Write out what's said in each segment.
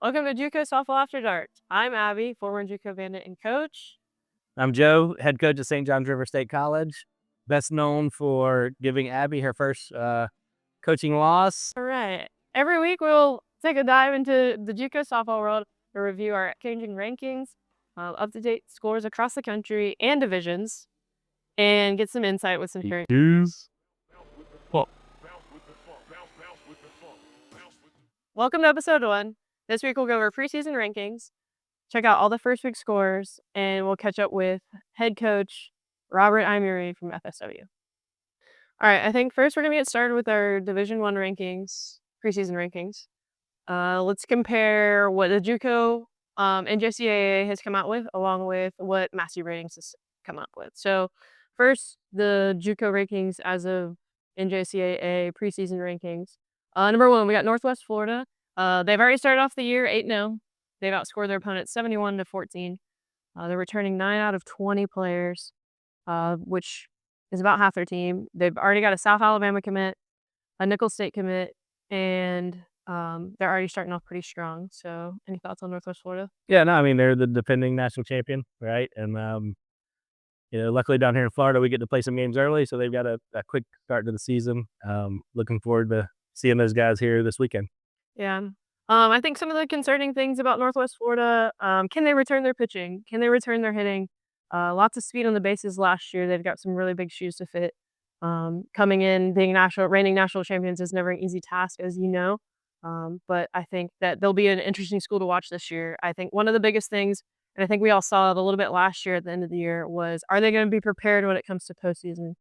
Welcome to JUCO Softball After Dark. I'm Abby, former JUCO bandit and coach. I'm Joe, head coach at St. John's River State College, best known for giving Abby her first coaching loss. All right. Every week we'll take a dive into the JUCO softball world to review our changing rankings, up-to-date scores across the country and divisions, and get some insight with some hearing news. Welcome to episode 1. This week we'll go over preseason rankings, check out all the first week scores, and we'll catch up with head coach Robert Iamurri from FSW. All right, I think first we're going to get started with our Division 1 rankings, preseason rankings. Let's compare what the JUCO NJCAA has come out with along with what Massey Ratings has come up with. So first, the JUCO rankings as of NJCAA preseason rankings. Number 1, we got Northwest Florida. They've already started off the year 8-0. They've outscored their opponents 71-14. They're returning 9 out of 20 players, which is about half their team. They've already got a South Alabama commit, a Nicholls State commit, and they're already starting off pretty strong. So any thoughts on Northwest Florida? Yeah, no, I mean, they're the defending national champion, right? And, luckily down here in Florida, we get to play some games early, so they've got a quick start to the season. Looking forward to seeing those guys here this weekend. Yeah. I think some of the concerning things about Northwest Florida, can they return their pitching? Can they return their hitting? Lots of speed on the bases last year. They've got some really big shoes to fit. Coming in, being reigning national champions is never an easy task, as you know. But I think that they'll be an interesting school to watch this year. I think one of the biggest things, and I think we all saw it a little bit last year at the end of the year, was are they going to be prepared when it comes to postseason?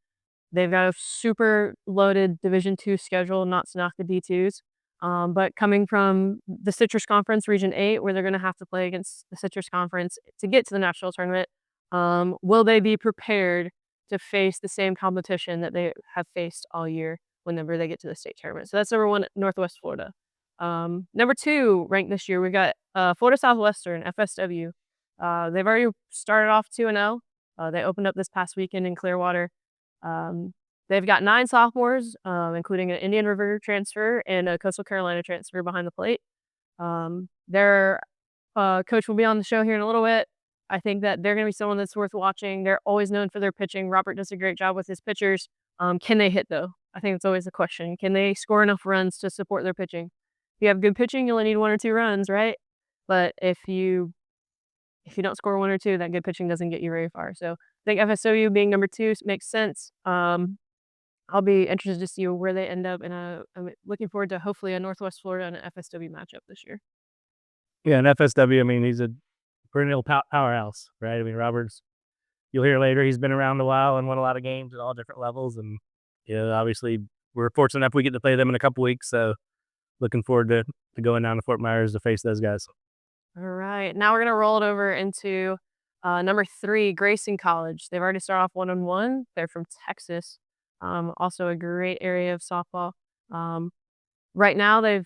They've got a super loaded Division II schedule, not to knock the D2s. But coming from the Citrus Conference, Region 8, where they're going to have to play against the Citrus Conference to get to the national tournament, will they be prepared to face the same competition that they have faced all year whenever they get to the state tournament? So that's number 1, Northwest Florida. Number 2 ranked this year, we got Florida Southwestern, FSW. They've already started off 2-0. They opened up this past weekend in Clearwater. They've got 9 sophomores, including an Indian River transfer and a Coastal Carolina transfer behind the plate. Their coach will be on the show here in a little bit. I think that they're going to be someone that's worth watching. They're always known for their pitching. Robert does a great job with his pitchers. Can they hit, though? I think it's always the question. Can they score enough runs to support their pitching? If you have good pitching, you only need 1 or 2 runs, right? But if you don't score 1 or 2, that good pitching doesn't get you very far. So I think FSW being number 2 makes sense. I'll be interested to see where they end up, and I'm looking forward to hopefully a Northwest Florida and an FSW matchup this year. Yeah, and FSW, I mean, he's a perennial powerhouse, right? I mean, Roberts, you'll hear later, he's been around a while and won a lot of games at all different levels. And, obviously, we're fortunate enough we get to play them in a couple weeks. So looking forward to going down to Fort Myers to face those guys. All right. Now we're going to roll it over into number 3, Grayson College. They've already started off 1-1. They're from Texas. Also a great area of softball. Right now,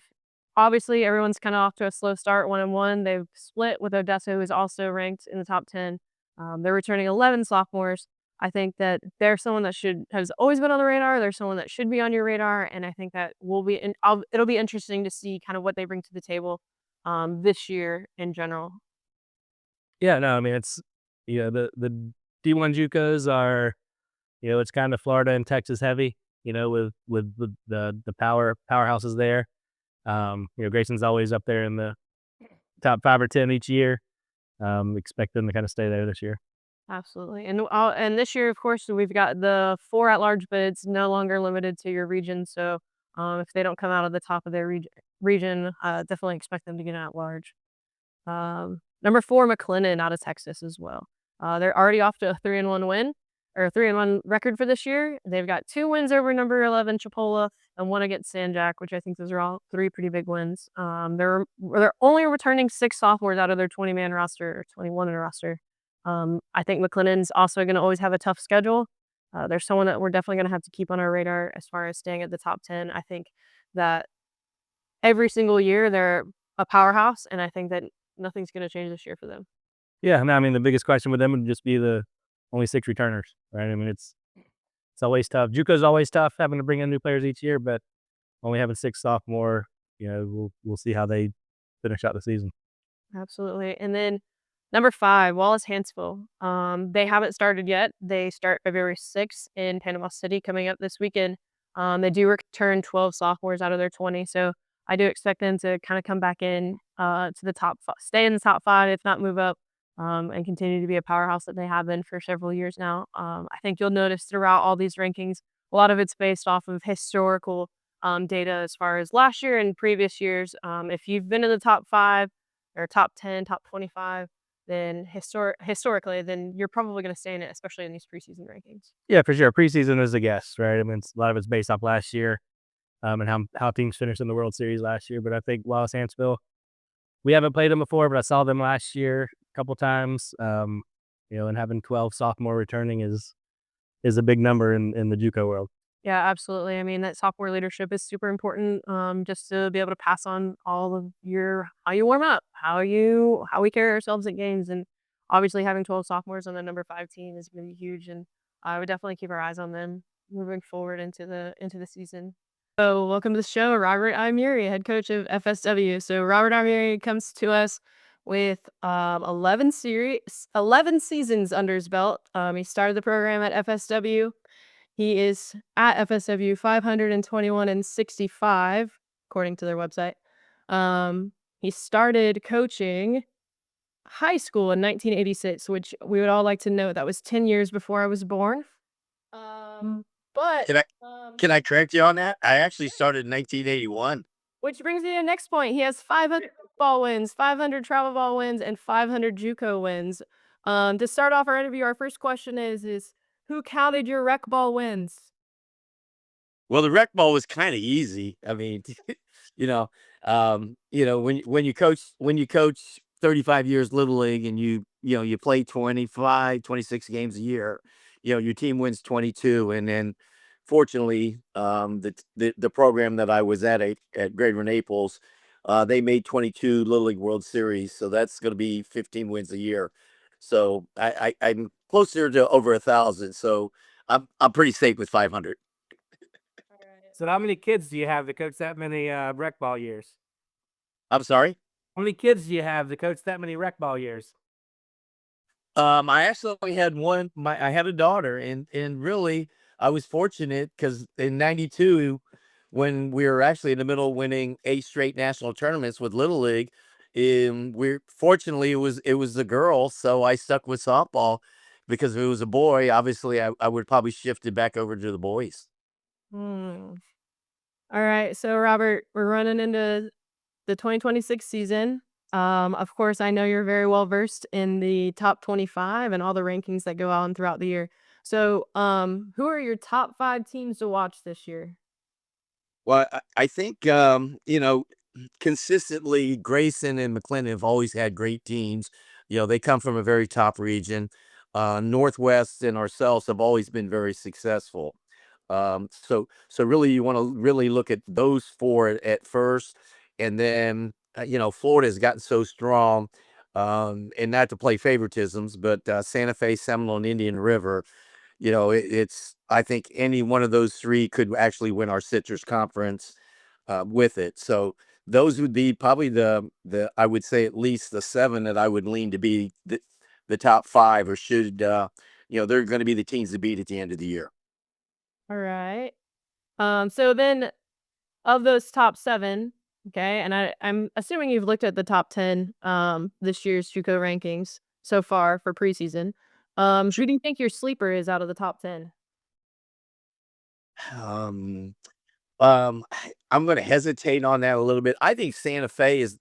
obviously everyone's kind of off to a slow start, 1-1. They've split with Odessa, who is also ranked in the top 10. They're returning 11 sophomores. I think that they're someone that has always been on the radar. They're someone that should be on your radar, and I think that it'll be interesting to see kind of what they bring to the table this year in general. Yeah, no, I mean, it's, the D1 JUCOs are, it's kind of Florida and Texas heavy, with the powerhouses there. Grayson's always up there in the top 5 or 10 each year. Expect them to kind of stay there this year. Absolutely. And this year, of course, we've got the 4 at-large bids, no longer limited to your region. So if they don't come out of the top of their region, definitely expect them to get at-large. Number 4, McLennan out of Texas as well. They're already off to a 3-1 win, or a 3-1 record for this year. They've got 2 wins over number 11 Chipola and 1 against San Jack, which I think those are all 3 pretty big wins. They're only returning 6 sophomores out of their 20-man roster, or 21-man roster. I think McLennan's also going to always have a tough schedule. They're someone that we're definitely going to have to keep on our radar as far as staying at the top 10. I think that every single year they're a powerhouse, and I think that nothing's going to change this year for them. Yeah, no, I mean, the biggest question with them would just be the only 6 returners, right? I mean, it's always tough. JUCO's always tough having to bring in new players each year, but only having 6 sophomore, we'll see how they finish out the season. Absolutely. And then number 5, Wallace Hansville. They haven't started yet. They start February 6th in Panama City coming up this weekend. They do return 12 sophomores out of their 20, so I do expect them to kind of come back in to the stay in the top 5, if not move up, and continue to be a powerhouse that they have been for several years now. I think you'll notice throughout all these rankings, a lot of it's based off of historical data as far as last year and previous years. If you've been in the top 5 or top 10, top 25, then historically, then you're probably gonna stay in it, especially in these preseason rankings. Yeah, for sure. Preseason is a guess, right? I mean, a lot of it's based off last year, and how teams finished in the World Series last year. But I think Wallace Hansville, we haven't played them before, but I saw them last year a couple times. And having 12 sophomore returning is a big number in the JUCO world. Yeah, absolutely. I mean, that sophomore leadership is super important, just to be able to pass on all of your how you warm up, how we carry ourselves at games, and obviously having 12 sophomores on the number 5 team is gonna be huge, and I would definitely keep our eyes on them moving forward into the season. So, welcome to the show, Robert Iamurri, head coach of FSW. So, Robert Iamurri comes to us with 11 seasons under his belt. He started the program at FSW. He is at FSW 521 and 65, according to their website. Um, he started coaching high school in 1986, which we would all like to know that was 10 years before I was born. Um, but Can I um, can I correct you on that? I actually started in 1981. which brings me to the next point. He has 500 ball wins, 500 travel ball wins, and 500 JUCO wins. To start off our interview, our first question is who counted your rec ball wins? Well, the rec ball was kinda easy. I mean, you know, when you coach 35 years little league and you play 25, 26 games a year, your team wins 22, and then fortunately, the program that I was at Greater Naples, they made 22 Little League World Series, so that's gonna be 15 wins a year. So I'm closer to over 1,000, so I'm pretty safe with 500. So how many kids do you have to coach that many rec ball years? I'm sorry? How many kids do you have to coach that many rec ball years? I actually only had one. I had a daughter, and really, I was fortunate because in '92, when we were actually in the middle of winning 8 straight national tournaments with Little League, we're fortunately it was a girl, so I stuck with softball because if it was a boy, obviously I would probably shift it back over to the boys. Hmm. All right. So, Robert, we're running into the 2026 season. Of course, I know you're very well versed in the top 25 and all the rankings that go on throughout the year. So, who are your top 5 teams to watch this year? Well, I think consistently, Grayson and McClendon have always had great teams. They come from a very top region. Northwest and ourselves have always been very successful. So really, you want to really look at those four at first, and then Florida has gotten so strong, and not to play favoritisms, but Santa Fe, Seminole, and Indian River. It's I think any one of those three could actually win our Citrus Conference with it. So those would be probably the I would say at least the 7 that I would lean to be the top 5, or should they're going to be the teams to beat at the end of the year. All right. So then of those top 7, okay, and I'm assuming you've looked at the top 10 this year's JUCO rankings so far for preseason. Who do you think your sleeper is out of the top 10? Um, I'm going to hesitate on that a little bit. I think Santa Fe is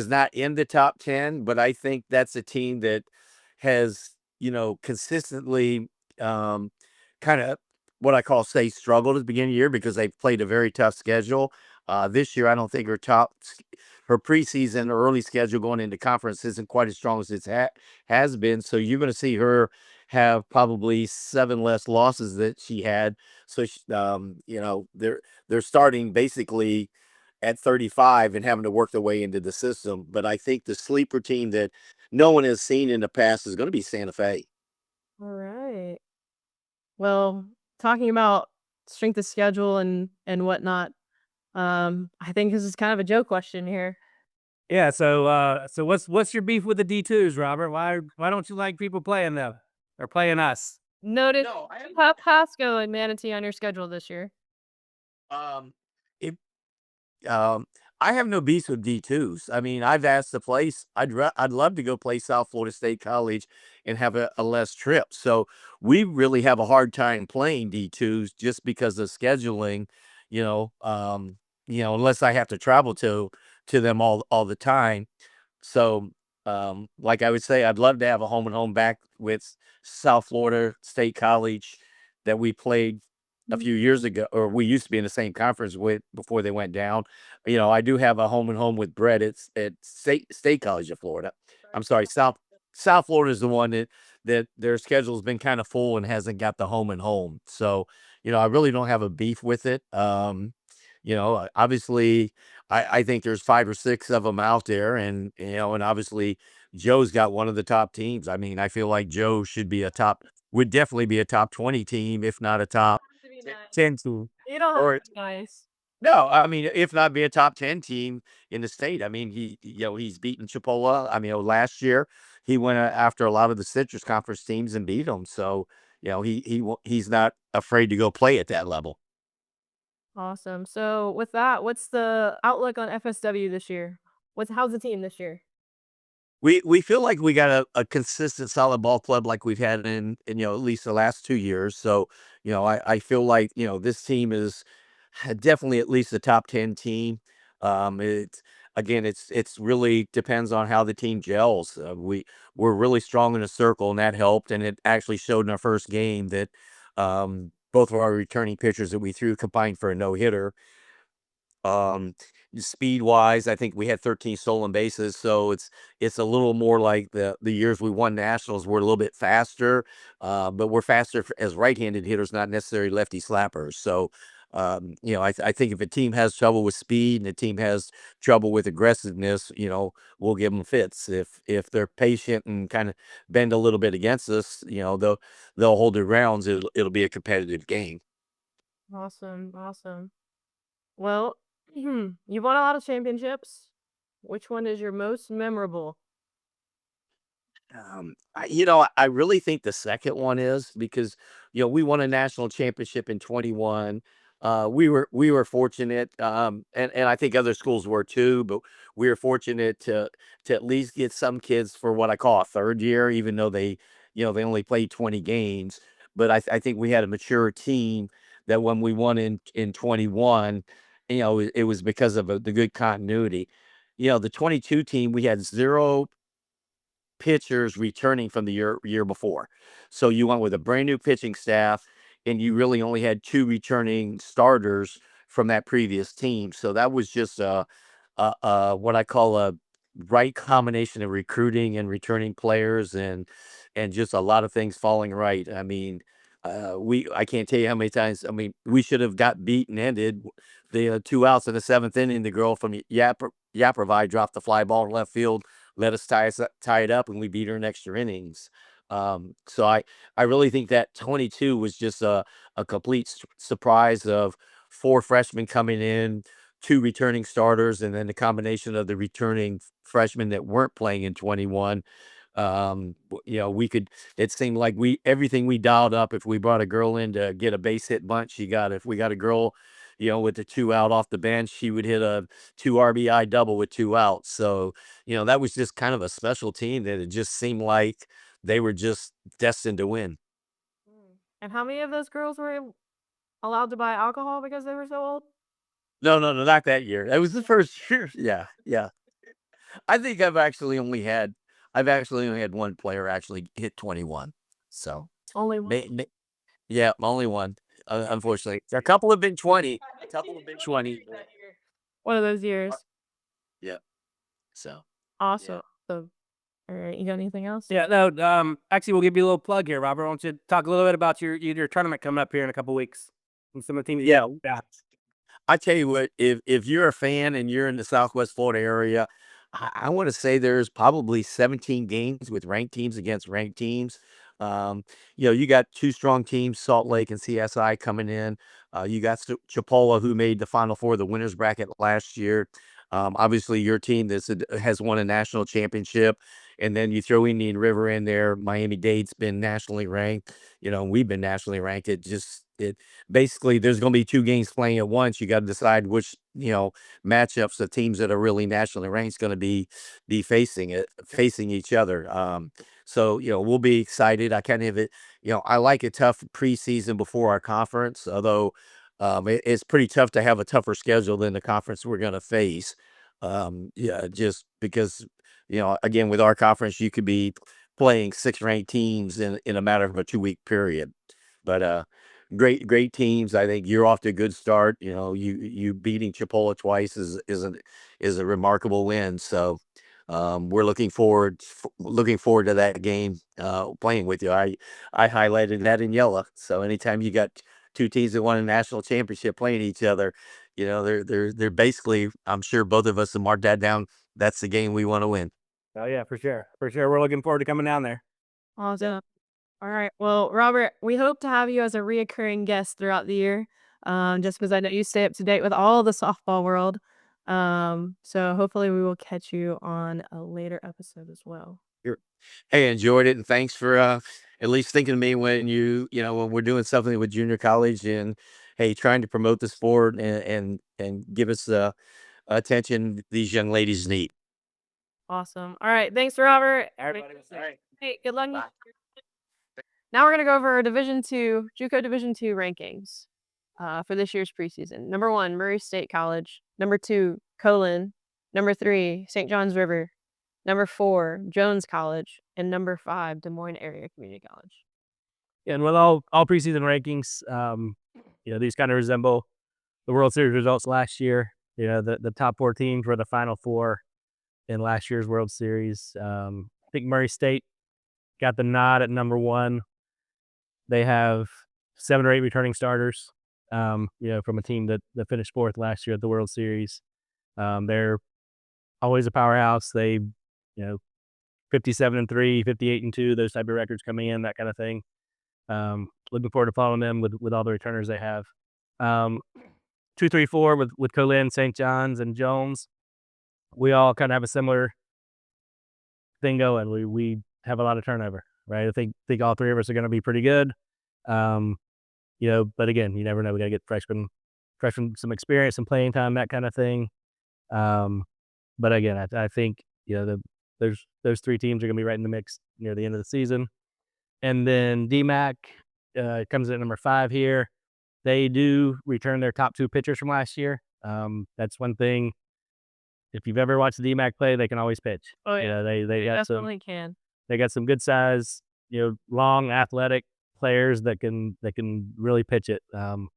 not in the top 10, but I think that's a team that has, consistently kind of what I call say struggled at the beginning of the year because they've played a very tough schedule. This year, I don't think her preseason or early schedule going into conference isn't quite as strong as has been. So you're going to see her have probably 7 less losses that she had. So they're starting basically at 35 and having to work their way into the system. But I think the sleeper team that no one has seen in the past is going to be Santa Fe. All right. Well, talking about strength of schedule and whatnot, I think this is kind of a joke question here. Yeah. So what's your beef with the D2s, Robert? Why don't you like people playing them or playing us? Notice No, I you have Pasco and Manatee on your schedule this year. um, it Um, I have no beefs with D2s. I mean, I've asked the place. I'd love to go play South Florida State College and have a less trip. So we really have a hard time playing D2s just because of scheduling. You know, unless I have to travel to them all the time. So, like I would say, I'd love to have a home and home back with South Florida State College that we played a few years ago, or we used to be in the same conference with before they went down. I do have a home and home with Brett. It's at State College of Florida. I'm sorry, South Florida is the one that their schedule's been kind of full and hasn't got the home and home. So, I really don't have a beef with it. Obviously, I think there's 5 or 6 of them out there, and obviously, Joe's got one of the top teams. I mean, I feel like Joe should be would definitely be a top 20 team, if not a top To be t nice. 10 team, You don't have or to be nice. no, I mean, if not be a top 10 team in the state. I mean, he's beaten Chipola. I mean, last year, he went after a lot of the Citrus Conference teams and beat them. So, he's not afraid to go play at that level. Awesome. So with that, what's the outlook on FSW this year? How's the team this year? We feel like we got a consistent solid ball club like we've had in at least the last 2 years. So, I feel like, this team is definitely at least a top 10 team. It's again, it's really depends on how the team gels. We're really strong in a circle, and that helped, and it actually showed in our first game that both of our returning pitchers that we threw combined for a no-hitter. Um, Speed wise, I think we had 13 stolen bases, so it's a little more like the years we won nationals. We're a little bit faster, but we're faster as right-handed hitters, not necessarily lefty slappers. So, I think if a team has trouble with speed and a team has trouble with aggressiveness, we'll give them fits. If they're patient and kind of bend a little bit against us, they'll hold their grounds. It'll be a competitive game. Awesome. Awesome. Well, you've won a lot of championships. Which one is your most memorable? I really think the second one is because, we won a national championship in 21. We were fortunate, and I think other schools were too, but we were fortunate to at least get some kids for what I call a third year, even though they only played 20 games. But I think we had a mature team that when we won in 21, it was because of the good continuity. The 22 team, we had zero pitchers returning from the year before. So you went with a brand new pitching staff, and you really only had 2 returning starters from that previous team. So that was just what I call a right combination of recruiting and returning players, and just a lot of things falling right. I mean, I can't tell you how many times. I mean, we should have got beat and ended the 2 outs in the 7th inning. The girl from Yaprovi dropped the fly ball in left field, let us tie it up, and we beat her in extra innings. So I really think that 22 was just a complete surprise of 4 freshmen coming in, 2 returning starters, and then the combination of the returning freshmen that weren't playing in 21. We could. It seemed like everything we dialed up. If we brought a girl in to get a base hit bunt, she got it. If we got a girl, with the 2 out off the bench, she would hit a 2 RBI double with 2 outs. So, that was just kind of a special team that it just seemed like they were just destined to win. And how many of those girls were allowed to buy alcohol because they were so old? No, no, no, not that year. That was the first year. Yeah, yeah. I think I've actually only had one player actually hit 21. So, Only one. yeah, only one. Unfortunately, a couple have been 20. A couple have been 20. That year. One of those Uh, years. yeah. So, yeah. Awesome. So, all right, you got anything else? Yeah, no, actually, we'll give you a little plug here, Robert. Why don't you talk a little bit about your tournament coming up here in a couple weeks and some of the teams Yeah. yeah. I tell you what, if you're a fan and you're in the Southwest Florida area, I want to say there's probably 17 games with ranked teams against ranked teams. You got 2 strong teams, Salt Lake and CSI coming in. You got Chipola, who made the Final Four of the winners bracket last year. Obviously, your team has won a national championship, and then you throw Indian River in there. Miami-Dade's been nationally ranked. We've been nationally ranked. It basically there's going to be two games playing at once. You got to decide which matchups the teams that are really nationally ranked is going to be facing each other. So we'll be excited. I kind of it. I like a tough preseason before our conference, although it's pretty tough to have a tougher schedule than the conference we're going to face. Yeah, just because again, with our conference, you could be playing six ranked teams in a matter of a 2 week period. But great teams. I think you're off to a good start. You beating Chipola twice is a remarkable win. So we're looking forward to that game playing with you. I highlighted that in yellow. So anytime you got two teams that won a national championship playing each other, they're basically, I'm sure both of us have marked that down. That's the game we want to win. Oh yeah, for sure. For sure. We're looking forward to coming down there. Awesome. All right. Well, Robert, we hope to have you as a reoccurring guest throughout the year, just because I know you stay up to date with all the softball world. So hopefully we will catch you on a later episode as well. You're- Hey, enjoyed it, and thanks for at least thinking of me when when we're doing something with junior college, and hey, trying to promote the sport and give us attention these young ladies need. Awesome. All right. Thanks, Robert. Everybody was right. Hey, good luck. Bye. Now we're gonna go over our JUCO Division two rankings for this year's preseason. Number one, Murray State College. Number two, Colin. Number three, St. John's River. Number four, Jones College. And number five, Des Moines Area Community College. Yeah, and with all preseason rankings, these kind of resemble the World Series results last year. The top four teams were the final four in last year's World Series. I think Murray State got the nod at number one. They have 7 or 8 returning starters, from a team that finished fourth last year at the World Series. They're always a powerhouse. They, 57-3, 58-2, those type of records coming in, that kind of thing. Looking forward to following them with all the returners they have. 2, 3, 4 with Colin, St. John's, and Jones. We all kind of have a similar thing going. We have a lot of turnover, right? I think all three of us are going to be pretty good. But again, you never know. We got to get freshmen some experience and playing time, that kind of thing. But again, I think those three teams are going to be right in the mix near the end of the season. And then DMAC comes in at number 5 here. They do return their top 2 pitchers from last year. That's one thing. If you've ever watched the DMAC play, they can always pitch. Oh yeah, They got definitely can. they got some good size, long, athletic players that can really pitch it. So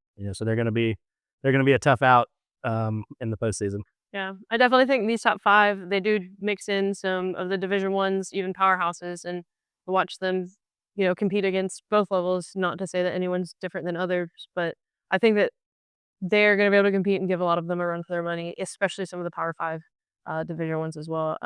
they're gonna be a tough out in the postseason. Yeah, I definitely think these top five, they do mix in some of the Division ones, even powerhouses, and watch them, compete against both levels. Not to say that anyone's different than others, but I think that they're going to be able to compete and give a lot of them a run for their money, especially some of the Power Five Division ones as well.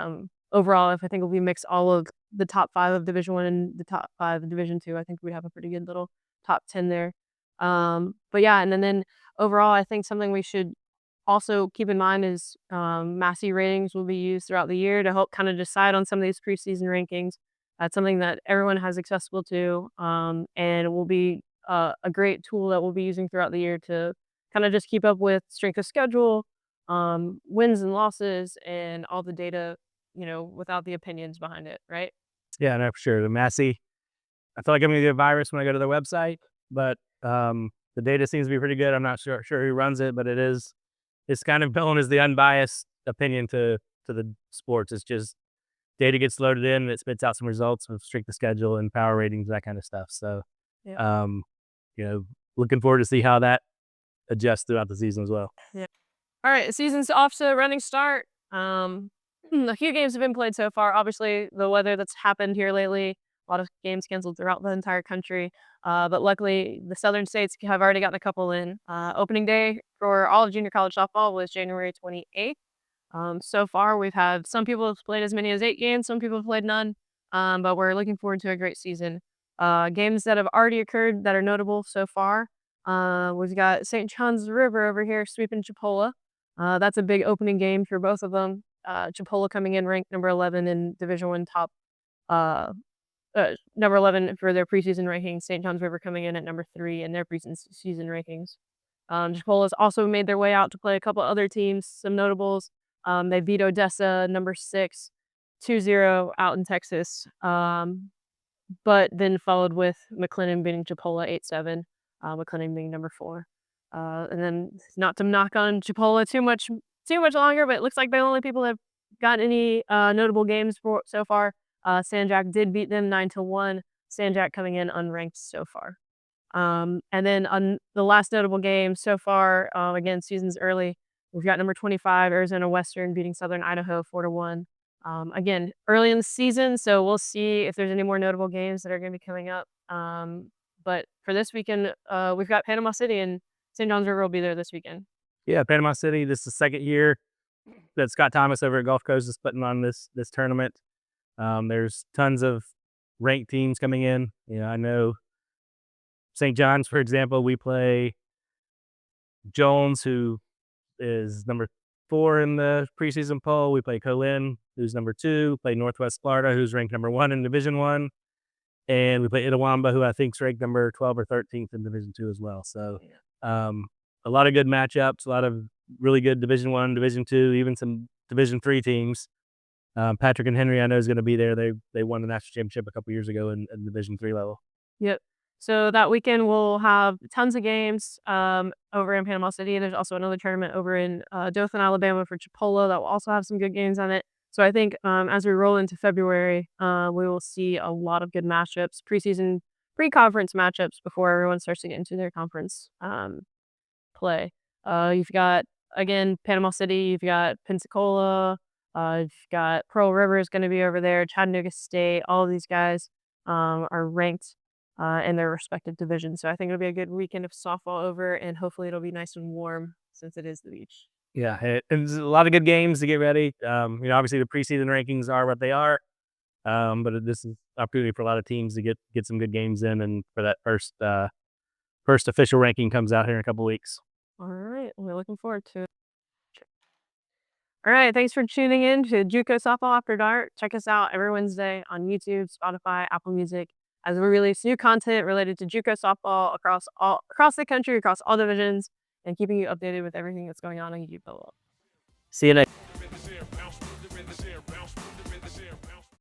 Overall, if I think if we mix all of the top five of Division One and the top five of Division Two, I think we have a pretty good little top 10 there. But yeah, and then overall, I think something we should also keep in mind is Massey ratings will be used throughout the year to help kind of decide on some of these preseason rankings. That's something that everyone has accessible to, and will be a great tool that we'll be using throughout the year to kind of just keep up with strength of schedule, wins and losses, and all the data, without the opinions behind it, right? Yeah, no, for sure. The Massey, I feel like I'm gonna get a virus when I go to their website, but the data seems to be pretty good. I'm not sure who runs it, but it's kind of known as the unbiased opinion to the sports. It's just data gets loaded in and it spits out some results with strength of schedule and power ratings, that kind of stuff. So, Yeah. looking forward to see how that adjusts throughout the season as well. Yeah. All right, the season's off to a running start. A few games have been played so far. Obviously, the weather that's happened here lately, a lot of games canceled throughout the entire country. But luckily, the southern states have already gotten a couple in. Opening day for all of junior college softball was January 28th. So far, we've had some people have played as many as 8 games, some people have played none. But we're looking forward to a great season. Games that have already occurred that are notable so far. We've got St. John's River over here sweeping Chipola. That's a big opening game for both of them. Chipola coming in ranked number 11 in Division One top, uh, number 11 for their preseason rankings. St. John's River coming in at number 3 in their preseason rankings. Chipola's also made their way out to play a couple other teams, some notables. They beat Odessa, number 6, 2-0 out in Texas. But then followed with McLennan beating Chipola 8-7, McLennan being number 4. And then not to knock on Chipola too much longer, but it looks like the only people that have got any notable games for so far. Sanjak did beat them 9-1. Sanjak coming in unranked so far. And then on the last notable game so far, again, season's early. We've got number 25, Arizona Western beating Southern Idaho 4-1. Again, early in the season, so we'll see if there's any more notable games that are going to be coming up. But for this weekend, we've got Panama City and St. John's River will be there this weekend. Yeah, Panama City. This is the second year that Scott Thomas over at Gulf Coast is putting on this tournament. There's tons of ranked teams coming in. I know St. John's, for example, we play Jones, who is number 4 in the preseason poll. We play Colin, who's number 2. We play Northwest Florida, who's ranked number 1 in Division 1. And we play Itawamba, who I think is ranked number 12 or 13th in Division 2 as well. So a lot of good matchups, a lot of really good Division 1, Division 2, even some Division 3 teams. Patrick and Henry, I know, is going to be there. They won the national championship a couple years ago in Division 3 level. Yep. So that weekend we'll have tons of games over in Panama City. There's also another tournament over in Dothan, Alabama for Chipola that will also have some good games on it. So I think as we roll into February, we will see a lot of good matchups, pre-conference matchups before everyone starts to get into their conference play. You've got, again, Panama City. You've got Pensacola. You've got Pearl River is going to be over there. Chattanooga State. All of these guys are ranked in their respective divisions. So I think it'll be a good weekend of softball over, and hopefully it'll be nice and warm since it is the beach. Yeah, and there's a lot of good games to get ready. Obviously the preseason rankings are what they are, but this is opportunity for a lot of teams to get some good games in, and for that first official ranking comes out here in a couple weeks. All right, we're looking forward to it. All right, thanks for tuning in to JUCO Softball After Dark. Check us out every Wednesday on YouTube, Spotify, Apple Music, as we release new content related to JUCO softball across the country, across all divisions, and keeping you updated with everything that's going on YouTube. See you next.